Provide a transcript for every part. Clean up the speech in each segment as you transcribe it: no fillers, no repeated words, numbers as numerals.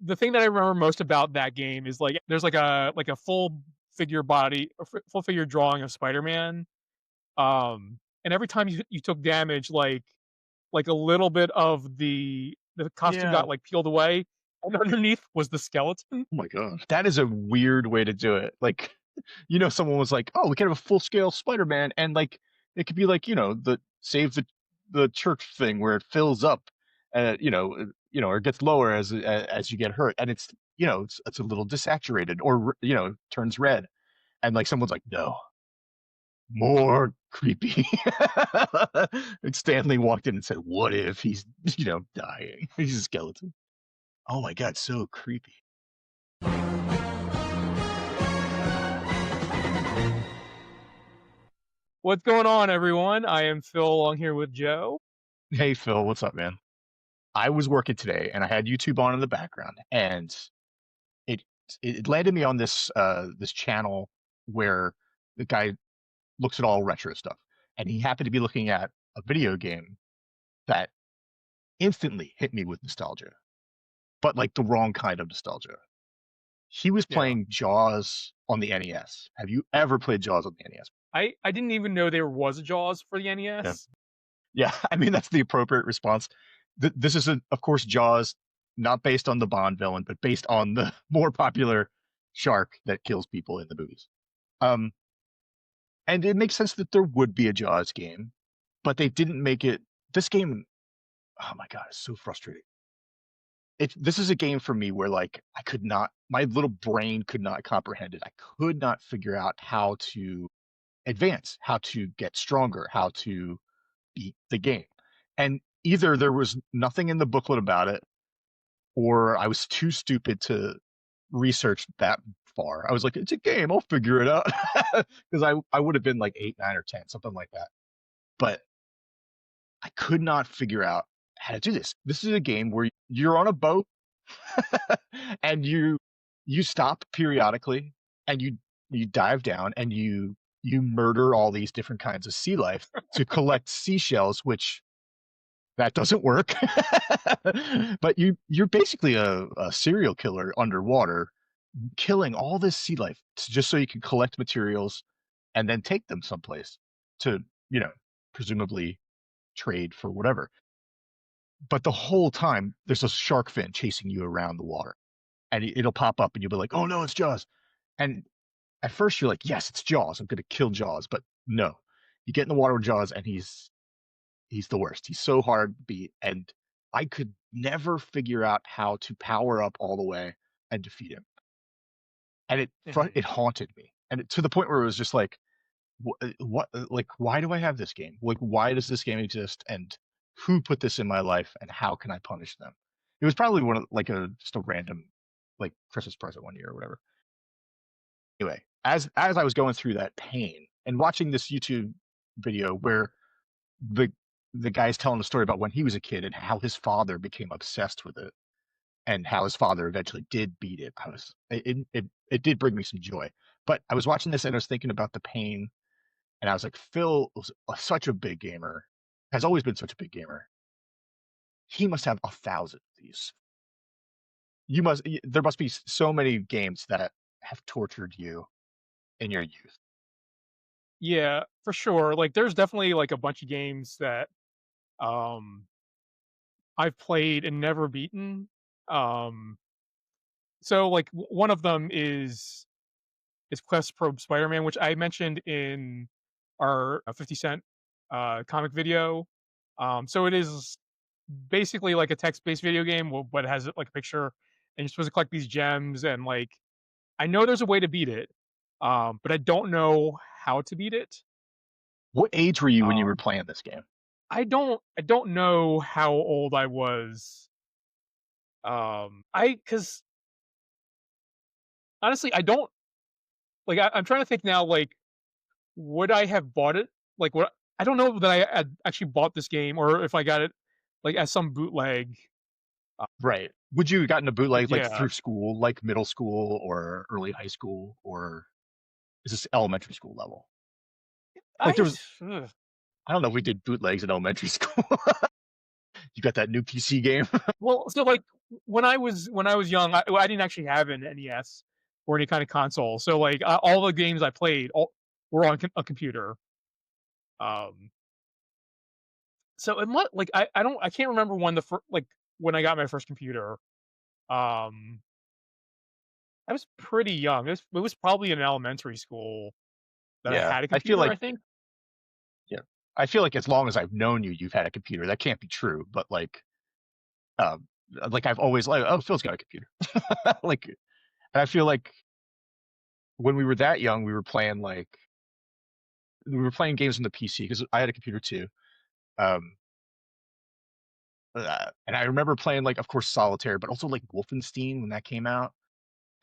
the thing that I remember most about that game is like there's like a full figure body, full figure drawing of Spider-Man. And every time you took damage, like a little bit of the costume Yeah. got like peeled away, and underneath was the skeleton. Oh my gosh. That is a weird way to do it. Like, someone was like, "Oh, we can have a full scale Spider-Man," and like it could be like, the save the church thing where it fills up, or gets lower as you get hurt, and it's a little desaturated or turns red, and like someone's like, "No, more creepy." And Stanley walked in and said, "What if he's dying? He's a skeleton." Oh my god, so creepy. What's going on, everyone? I am Phil along here with Joe. Hey Phil, what's up, man? I was working today and I had YouTube on in the background, and it it landed me on this channel where the guy looks at all retro stuff, and he happened to be looking at a video game that instantly hit me with nostalgia, but like the wrong kind of nostalgia. He was Yeah. playing Jaws on the NES. Have you ever played Jaws on the NES? I didn't even know there was a Jaws for the Yeah. NES. Yeah, I mean that's the appropriate response. This is, of course, Jaws, not based on the Bond villain, but based on the more popular shark that kills people in the movies. Um, and it makes sense that there would be a Jaws game, but they didn't make it. This game, oh my god, it's so frustrating. This is a game for me where like I could not, my little brain could not comprehend it. I could not figure out how to advance, how to get stronger, how to beat the game. And either there was nothing in the booklet about it, or I was too stupid to research that far. I was like, it's a game, I'll figure it out. Because I would have been like 8, 9, or 10, something like that. But I could not figure out how to do this. This is a game where you're on a boat and you stop periodically, and you dive down, and you murder all these different kinds of sea life to collect seashells, which that doesn't work. But you're basically a serial killer underwater, killing all this sea life just so you can collect materials and then take them someplace to, presumably trade for whatever. But the whole time there's a shark fin chasing you around the water, and it'll pop up and you'll be like, "Oh no, it's Jaws." And at first you're like, "Yes, it's Jaws. I'm going to kill Jaws." But no, you get in the water with Jaws and he's the worst. He's so hard to beat, and I could never figure out how to power up all the way and defeat him. And Mhm. it haunted me, and to the point where it was just like, like, why do I have this game? Like, why does this game exist? And who put this in my life? And how can I punish them? It was probably one of like a just a random like Christmas present one year or whatever. Anyway, as I was going through that pain and watching this YouTube video where the the guy's telling a story about when he was a kid and how his father became obsessed with it, and how his father eventually did beat it. It did bring me some joy. But I was watching this and I was thinking about the pain, and I was like, Phil was such a big gamer, has always been such a big gamer. He must have 1,000 of these. There must be so many games that have tortured you in your youth. Yeah, for sure. Like, there's definitely like a bunch of games that um I've played and never beaten. Um, so like one of them is Quest Probe Spider-Man, which I mentioned in our 50 Cent comic video. So it is basically like a text-based video game, but it has like a picture, and you're supposed to collect these gems. And like, I know there's a way to beat it, but I don't know how to beat it. What age were you when you were Um, playing this game? I don't know how old I was. I because honestly, I don't like. I'm trying to think now. Like, would I have bought it? Like, what? I don't know that I had actually bought this game, or if I got it like as some bootleg. Uh, Right. Would you have gotten a but bootleg like yeah, through school, like middle school or early high school, or is this elementary school level? Like there I was, I don't know if we did bootlegs in elementary school. You got that new PC game? Well, so, like, when I was young, I didn't actually have an NES or any kind of console, so, like, all the games I played all were on a computer. Um, so it mu like, I can't remember when when I got my first computer. Um, I was pretty young. It was probably in elementary school that I Yeah, had a I feel computer, like I think. yeah, I feel like as long as I've known you, you've had a computer. That can't be true, but um, I've always like, oh, Phil's got a computer. Like, and I feel like when we were that young, we were playing games on the PC because I had a computer too. Um, and I remember playing like, of course, Solitaire, but also like Wolfenstein when that came out,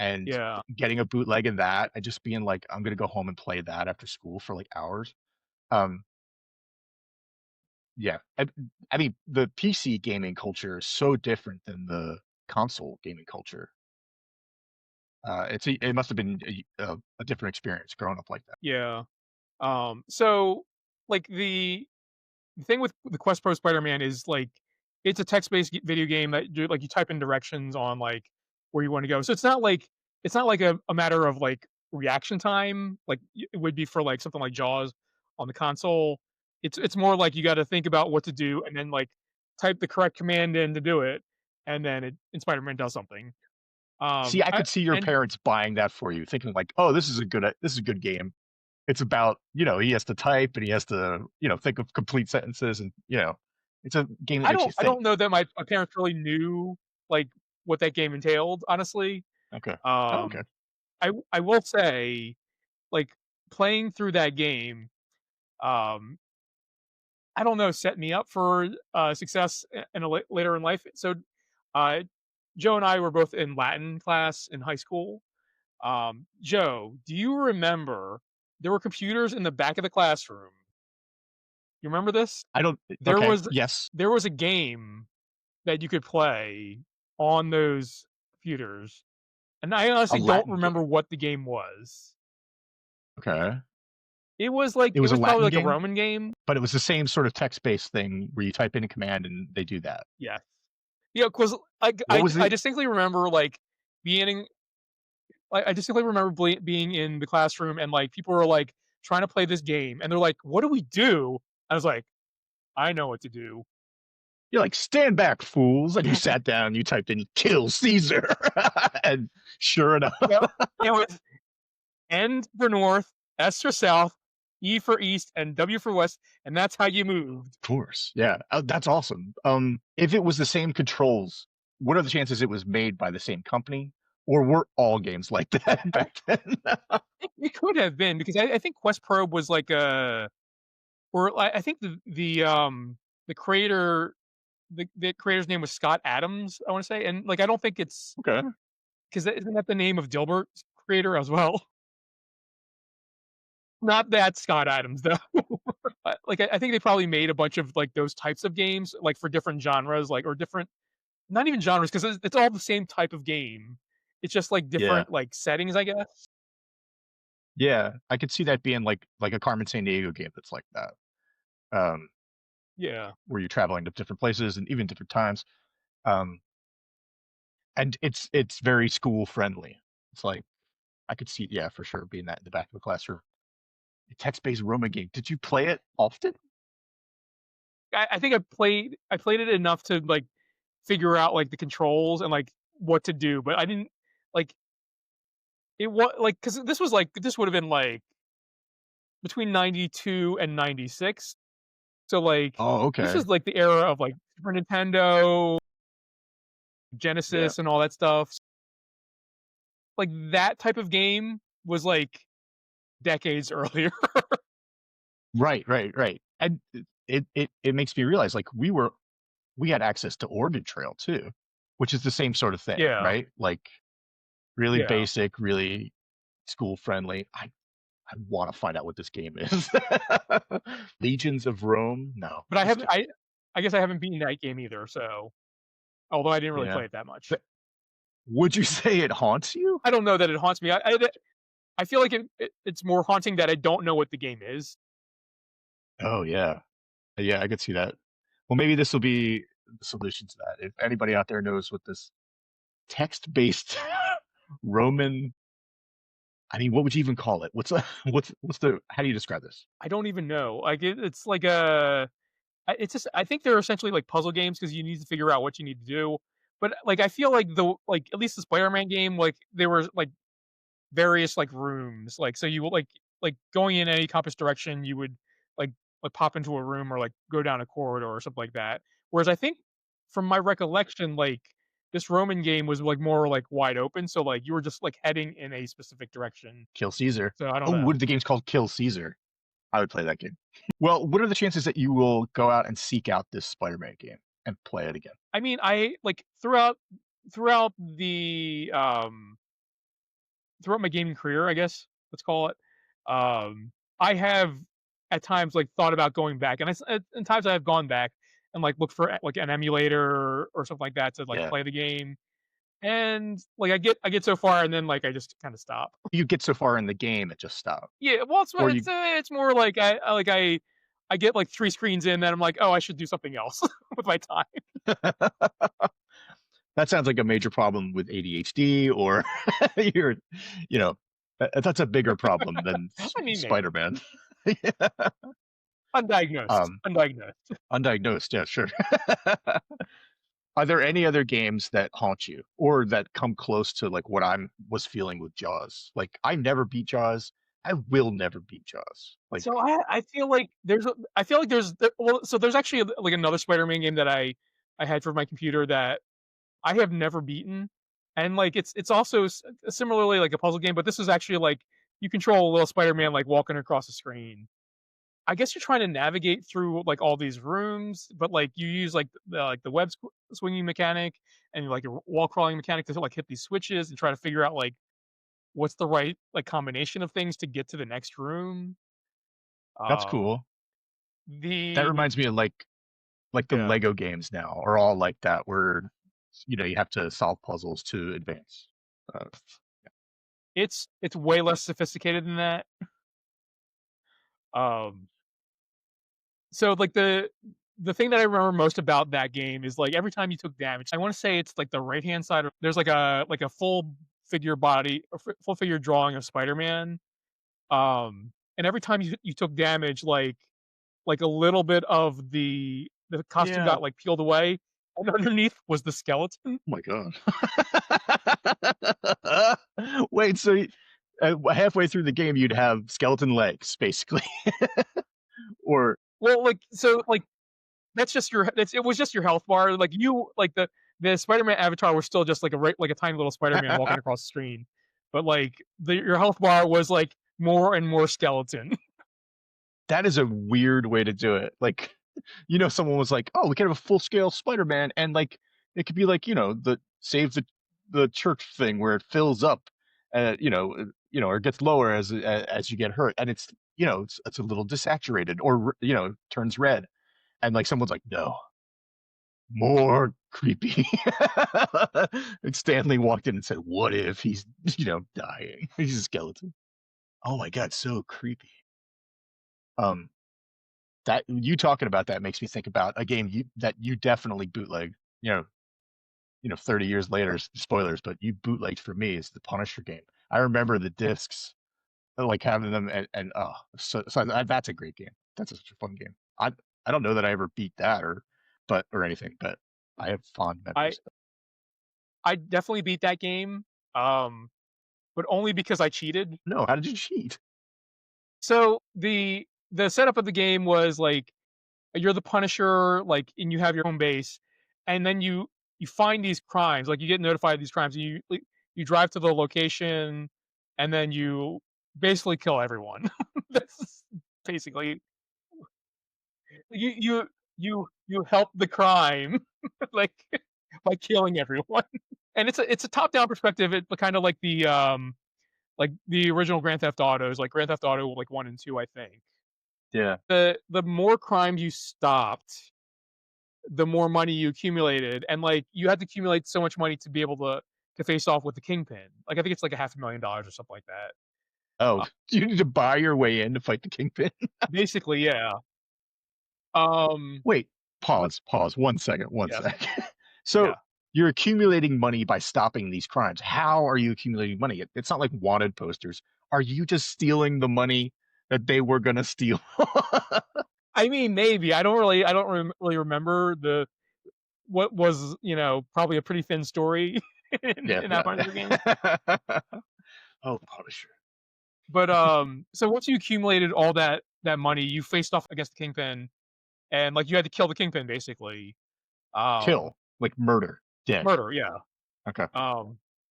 and Yeah. getting a bootleg in that, and just being like, I'm gonna go home and play that after school for like hours. Um, yeah, I mean, the PC gaming culture is so different than the console gaming culture. It must have been a different experience growing up like that. Yeah. So, like, the thing with the Quest Pro Spider-Man is, like, it's a text-based video game that you type in directions on, like, where you wanna go. So it's not like a matter of, like, reaction time, like, it would be for, like, something like Jaws on the console. It's more like you gotta think about what to do and then, like, type the correct command in to do it, and then Spider-Man does something. See, I I could see your and parents buying that for you, thinking like, "Oh, this is a good game." It's about, he has to type and he has to, think of complete sentences, and it's a game that makes you I think. don't know that my parents really knew, like, what that game entailed, honestly. Okay. Oh, okay. Um, I will say, like, playing through that game, um, I don't know, set me up for, success in later in life. So, uh, Joe and I were both in Latin class in high school. Joe, do you remember there were computers in the back of the classroom? You remember this? I don't There Okay, was yes. there was a game that you could play on those computers, and I A honestly don't Latin remember game. what the game was. Okay. It It was a was probably Latin like a game, Roman game. but it was the same sort of text-based thing where you type in a command and they do that. Yes. Yeah, 'cause What was I the distinctly remember, like, being I distinctly remember being in the classroom and, like, people were, like, trying to play this game, and they're like, "What do we do?" I was like, "I know what to do." You're like, "Stand back, fools," and you sat down, you typed in "Kill Caesar," and sure enough, Yep. It was N for north, S for south, E for east, and W for west, and that's how you moved. of course, yeah, that's awesome. If it was the same controls, what are the chances it was made by the same company, or were all games like that back then? It could have been because I think Quest Probe was like a or I think the creator the creator's name was Scott Adams, I wanna say, and, like, I don't think it's Okay, 'cause isn't that the name of Dilbert's creator as well? Not that Scott Adams, though. Like, I think they probably made a bunch of, like, those types of games, like, for different genres, like, or different not even genres, 'cause it's all the same type of game. It's just, like, yeah, different, like, settings, I guess. yeah, I could see that being like a Carmen Sandiego game that's like that, um, Yeah. where you're traveling to different places and even different times. Um, and it's very school friendly. It's like I could see, yeah, for sure, being that in the back of the classroom. A text-based Roma game. Did you play it often? I think I played it enough to, like, figure out, like, the controls and, like, what to do, but I didn't like, it was like because this would have been, like, between 92 and 96. So, like, Oh, this okay. is, like, the era of, like, Super Nintendo, Yeah. Genesis, and all that stuff. Like, that type of game was, like, decades earlier. Right, right, right. And it makes me realize, like, we had access to Oregon Trail too, which is the same sort of thing, Yeah, right? Like, really yeah. basic, really school friendly. I wanna find out what this game is. Legions of Rome? No, But it's too I guess I haven't beaten that game either, so although I didn't really yeah. play it that much. But would you say it haunts you? I don't know that it haunts me. I feel like it's more haunting that I don't know what the game is. Oh, yeah. Yeah, I could see that. Well, maybe this will be the solution to that. If anybody out there knows what this text-based Roman, I mean, what would you even call it? What's a, what's the how do you describe this? I don't even know. Like it's like a it's just I think they're essentially like puzzle games because you need to figure out what you need to do. But like I feel like the like at least the Spider-Man game, like there were like various like rooms. Like so you would like going in any compass direction, you would like pop into a room or like go down a corridor or something like that. Whereas I think from my recollection, like this Roman game was like more like wide open. So like you were just like heading in a specific direction. Kill Caesar. So I don't Oh, what know. if the game's called Kill Caesar? I would play that game. Well, what are the chances that you will go out and seek out this Spider-Man game and play it again? I mean, I like throughout the throughout my gaming career, I guess let's call it. I have at times like thought about going back, and at times I have gone back and like look for like an emulator or something like that to like Yeah, play the game. And like I get so far, and then like I just kind of stop. you get so far in the game, it just stops, Yeah, well, or you. it's more like I get like 3 screens in, then I'm like, oh, I should do something else with my time. That sounds like a major problem with ADHD, or you're, you know, that's a bigger problem than I mean, maybe Spider-Man. undiagnosed, um, undiagnosed. undiagnosed, yeah, sure. Are there any other games that haunt you or that come close to like what I was feeling with Jaws? Like I never beat Jaws. I will never beat Jaws. Like, So I feel like well, so there's actually like another Spider-Man game that I had for my computer that I have never beaten, and like it's also similarly like a puzzle game, but this is actually like you control a little Spider-Man like walking across the screen. I guess you're trying to navigate through like all these rooms, but like you use like the swinging mechanic and like your wall crawling mechanic to like hit these switches and try to figure out like what's the right like combination of things to get to the next room. that's Um, cool. That the reminds me of like the Yeah. Lego games now are all like that, where you have to solve puzzles to advance. Uh, It's way less sophisticated than that. Um, so, like, the thing that I remember most about that game is, like, every time you took damage, I wanna say it's, like, the right-hand side of there's, like a full figure body a full figure drawing of Spider-Man, and every time you took damage, like, a little bit of the costume yeah. got, like, peeled away, and underneath was the skeleton. Oh my god. Wait, so halfway through the game, you'd have skeleton legs, basically, or Well, like, so, like, that's just it was just your health bar, like, the Spider-Man avatar was still just like like a tiny little Spider-Man walking across the screen, but, like, your health bar was, like, more and more skeleton. that is a weird way to do it. Like, someone was like, "Oh, we can have a full scale Spider-Man," and like it could be like the save the church thing where it fills up, or gets lower as you get hurt, and it's a little desaturated, or turns red, and like someone's like, "No, more creepy." And Stanley walked in and said, "What if he's dying? He's a skeleton." Oh my god, so creepy. Um, that you talking about that makes me think about a game that you definitely bootleg. You know, 30 years later, spoilers, but you bootlegged for me is the Punisher game. I remember the discs, like having them, and oh, that's a great game. That's such a fun game. I don't know that I ever beat that or anything, but I have fond I memories. I definitely beat that game, um, but only because I cheated. No, how did you cheat? So, the setup of the game was, like, you're the Punisher, like, and you have your home base, and then you find these crimes, like, you get notified of these crimes, and you drive to the location, and then you basically kill everyone. That's basically you help the crime, like, by killing everyone. And it's a top-down perspective, but kinda like the original Grand Theft Autos, like Grand Theft Auto, like, 1 and 2, I think. Yeah. The more crimes you stopped, the more money you accumulated, and, like, you had to accumulate so much money to be able to face off with the kingpin. Like, I think it's like a $500,000 or something like that. Oh, Uh, you need to buy your way in to fight the Kingpin. Basically, yeah. Um, Wait. But Pause. 1 second. One yes, sec. So yeah. you're accumulating money by stopping these crimes. How are you accumulating money? It's not like wanted posters. Are you just stealing the money that they were gonna steal? I mean, maybe. I don't really remember the what was, you know, probably a pretty thin story Yeah, in that Punisher game. yeah. Oh, Punisher. But, so once you accumulated all that money, you faced off against the Kingpin, and, like, you had to kill the Kingpin, basically. Um, Kill, like murder, dead. Murder, yeah. Okay.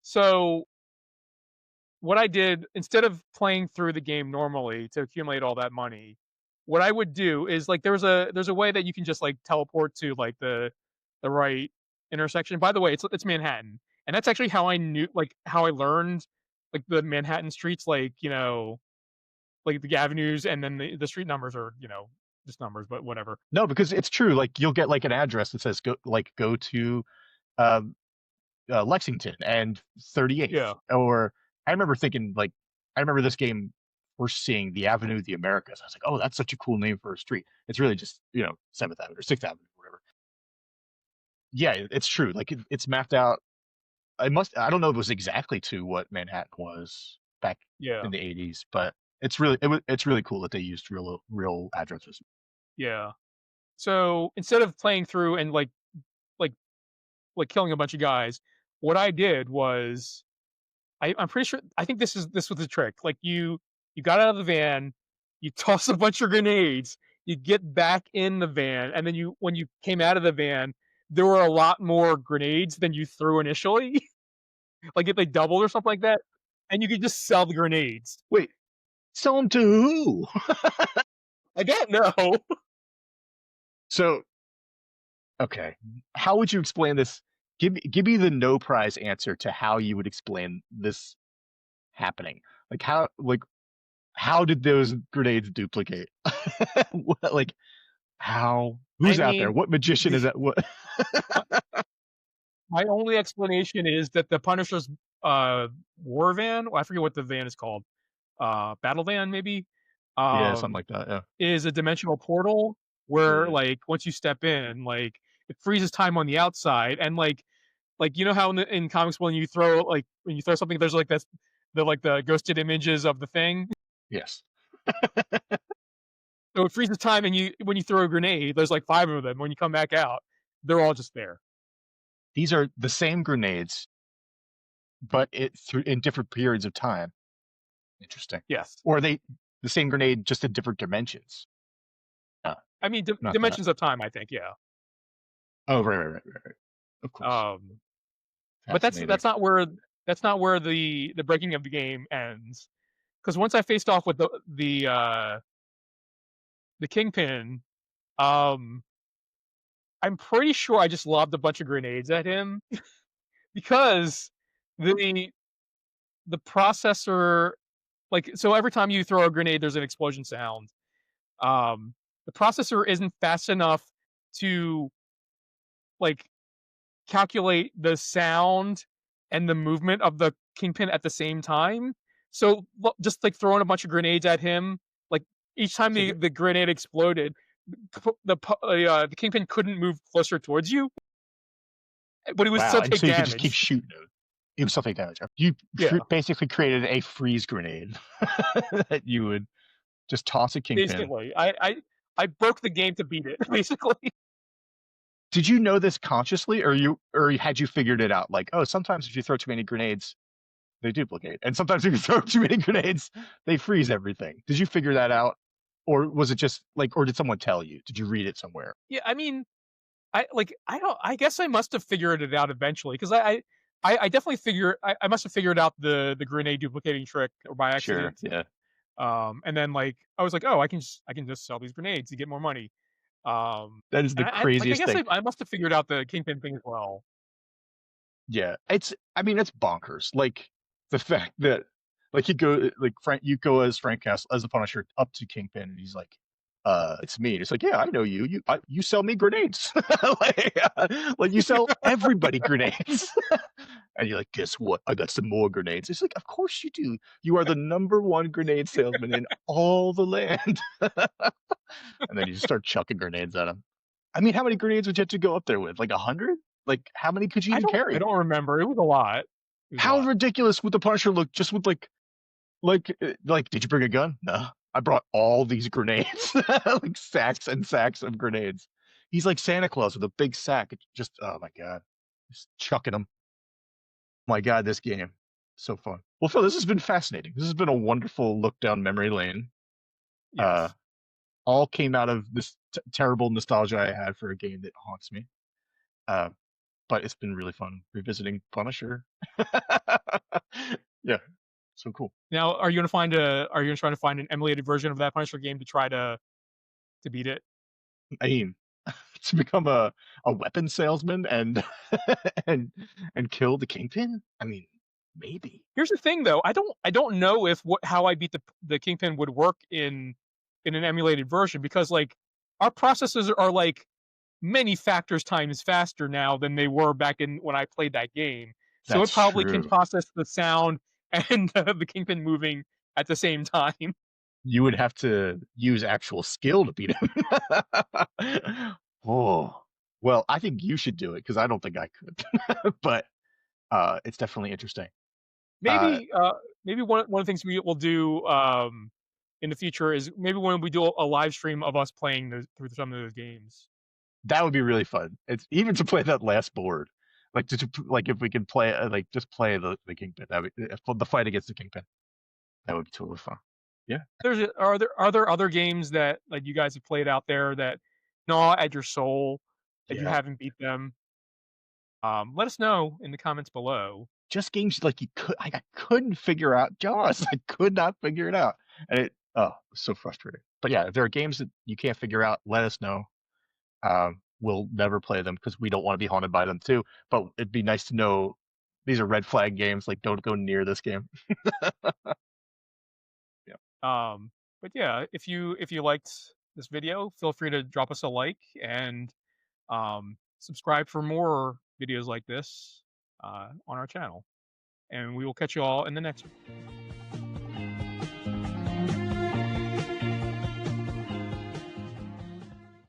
So what I did, instead of playing through the game normally to accumulate all that money, what I would do is, like, there's a way that you can just, like, teleport to, like, the right intersection. By the way, it's Manhattan, and that's actually how I knew, like, how I learned, like, the Manhattan streets, like, you know, like, the avenues, and then the street numbers are, you know, just numbers, but whatever. No, because it's true. Like you'll get like an address that says go to um, Lexington and 38th. Yeah, Or I remember thinking like I remember this game first seeing the Avenue of the Americas. I was like, oh, that's such a cool name for a street. It's really just 7th Avenue or 6th Avenue, or whatever. Yeah, it's true. Like it's mapped out. I must. I don't know if it was exactly to what Manhattan was back yeah, in the 80s, but it's really cool that they used real addresses. yeah. So, instead of playing through and, like like, killing a bunch of guys, what I did was I'm pretty sure, I think this was the trick. Like, you got out of the van, you toss a bunch of grenades, you get back in the van, and then you when you came out of the van, there were a lot more grenades than you threw initially. Like, if they doubled or something like that, and you could just sell the grenades. Wait, sell them to who? I don't know. So okay, how would you explain this? Give me the no prize answer to how you would explain this happening. Like how did those grenades duplicate? Like how? I Who's out there? mean, What magician the is that? What? my only explanation is that the Punisher's, uh, war van, well, I forget what the van is called, battle van maybe, Yeah, something um, like that. Yeah. is a dimensional portal where, Mm, like, once you step in, like, it freezes time on the outside, and, like, you know how in comics when you throw something, there's, like, the ghosted images of the thing? yes. So it freezes time, and you when you throw a grenade, there's, like, 5 of them. When you come back out, they're all just there. These are the same grenades, but it through in different periods of time. Interesting. Yes. Or are they the same grenade just in different dimensions? No, I mean, not that. dimensions of time, I think, yeah. Oh, right. Of course. Um, but Fascinating. that's not where the breaking of the game ends. Because once I faced off with the Kingpin, um, I'm pretty sure I just lobbed a bunch of grenades at him because the the processor, like, so every time you throw a grenade, there's an explosion sound. Um, the processor isn't fast enough to, like, calculate the sound and the movement of the Kingpin at the same time. So, just, like, throwing a bunch of grenades at him, like, each time So the grenade exploded, the Kingpin couldn't move closer towards you, but he would wow, still and take so you could just keep damage. shooting it. It was something damage. You Yeah, basically created a freeze grenade that you would just toss a Kingpin. basically. I broke the game to beat it, basically. Did you know this consciously, or had you figured it out? Like, oh, sometimes if you throw too many grenades, they duplicate, and sometimes if you throw too many grenades, they freeze everything. Did you figure that out, or was it just like, or did someone tell you? Did you read it somewhere? Yeah, I mean, I don't, I guess I must have figured it out eventually, because I definitely I must have figured out the grenade duplicating trick or by Sure. accident. Yeah. And then, like, I was like, "Oh, I can just sell these grenades to get more money." That is the And I craziest guess thing. I must have figured out the Kingpin thing as well. Yeah, I mean, it's bonkers. Like the fact that like you go as Frank Castle as the Punisher up to Kingpin, and he's like, it's me. And it's like, yeah, I know you. You sell me grenades. Like you sell everybody grenades. And you're like, guess what? I got some more grenades. It's like, of course you do. You are the number one grenade salesman in all the land. And then you just start chucking grenades at him. I mean, how many grenades would you have to go up there with? Like 100? Like, how many could you even I carry? don't remember. It was a lot. It was a How lot. ridiculous would the Punisher look just with like, did you bring a gun? No. I brought all these grenades, like sacks and sacks of grenades. He's like Santa Claus with a big sack. It's just, oh my God, just chucking them. My God, this game, so fun. Well, Phil, this has been fascinating. This has been a wonderful look down memory lane. Uh, Yes. all came out of this terrible nostalgia I had for a game that haunts me. Uh, but it's been really fun revisiting Punisher. Yeah, so cool. Now, are you gonna find a? Are you gonna try to find an emulated version of that Punisher game to try to beat it? I mean, to become a weapon salesman and and and kill the Kingpin? I mean, maybe. Here's the thing, though. I don't know if what how I beat the Kingpin would work in an emulated version because like our processors are like many factors times faster now than they were back in when I played that game. So it That's probably can true. process the sound and the Kingpin moving at the same time. You would have to use actual skill to beat him. Oh, well, I think you should do it because I don't think I could. But it's definitely interesting. Uh, Maybe maybe one of the things we will do in the future is maybe when we do a live stream of us playing through some of those games. that would be really fun. It's even to play that last board, like like if we could play like just play the Kingpin. That would, the fight against the Kingpin. That would be totally fun. Yeah, Are there other games that like you guys have played out there that gnaw at your soul that you yeah. haven't beat them? Let us know in the comments below. Just games like I couldn't figure out Jaws. I could not figure it out, and it so frustrating. But yeah, if there are games that you can't figure out, let us know. We'll never play them because we don't want to be haunted by them too. But it'd be nice to know these are red flag games. Like, don't go near this game. Yeah, But yeah, if you liked this video, feel free to drop us a like and subscribe for more videos like this on our channel. And we will catch you all in the next one.